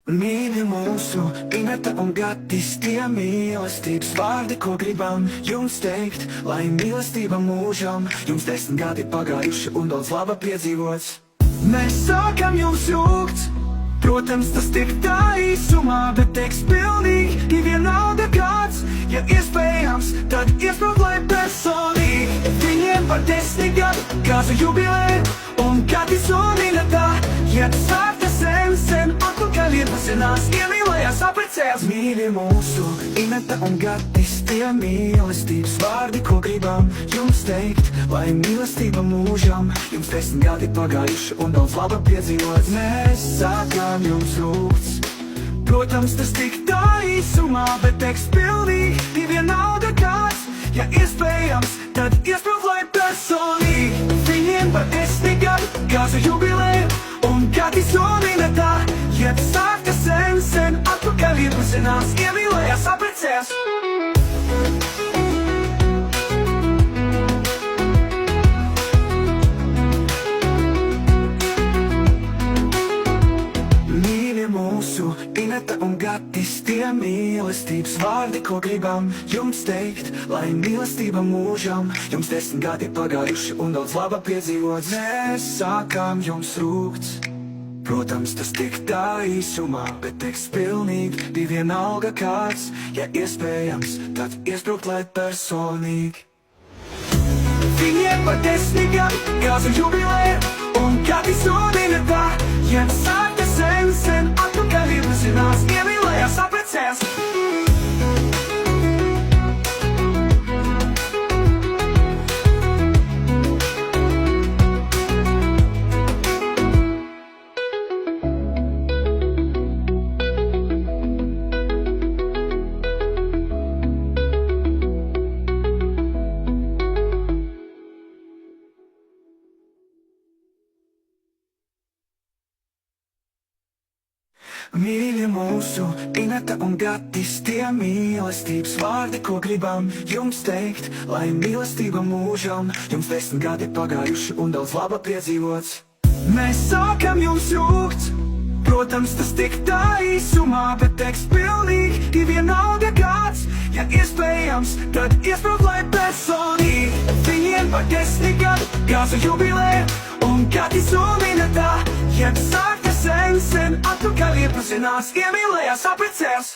Mīļi mūsu, Ineta un Gatis, tie mīlestības vārdi, ko gribam jums teikt, lai mīlestība mūžam, jums 10 gadi pagājuši un daudz laba piedzīvots. Mēs sākam jums rūgt, protams, tas tik tā īsumā, bet teiks pilnīgi, vienalga kāds, ja iespējams, tad iesprūk, lai personīgi. Viņiem par 10 gadu kāzu jubilē, un Gatis un Ineta, ja tas sākta sen atpakaļ iepazinās, iemīlējās, apprecējās. Mīļi mūsu, Ineta un Gatis, tie mīlestības vārdi, ko gribam jums teikt, lai mīlestība mūžam, jums 10 gadi pagājuši un daudz laba piedzīvots. Mēs sākām jums rūgts, protams, tas tik tā īsumā, bet teiks pilnīgi, vienalga kāds, ja iespējams, tad iesprūk, lai personīgi. Viņiem par 10 gadu kāzu jubilē, un Gatis un Ineta, ja tas sākta sen atpakaļ iepazinās, iemīlējās, apprecējās. Mīļi mūsu, Ineta un Gatis, tie mīlestības vārdi, ko gribam jums teikt, lai mīlestība mūžam, jums 10 gadi pagājuši un daudz laba piedzīvots. Mēs sākām jums rūgts, protams, tas tik tā īsumā, bet teiks pilnīgi, vienalga kāds, ja iespējams, tad iesprūkt, lai personīgi. Viņiem par 10 gadu kāzu jubilē, un Gatis un Ineta, ja sākta sen atpakaļ iepazinās, iemīlējās, apprecējās. Mīļi mūsu, Ineta un Gatis, tie mīlestības vārdi, ko gribam jums teikt, lai mīlestība mūžam, jums 10 gadi pagājuši un daudz laba piedzīvots. Mēs sākam jums rūgt, protams, tas tik tā īsumā, bet teiks pilnīgi, vienalga kāds, ja iespējams, tad iesprūk, lai personīgi. Viņiem par 10 gadu kāzu jubilē, un Gatis un Ineta, ja tas sākta sen atpakaļ iepazinās, iemīlējās, apprecējās.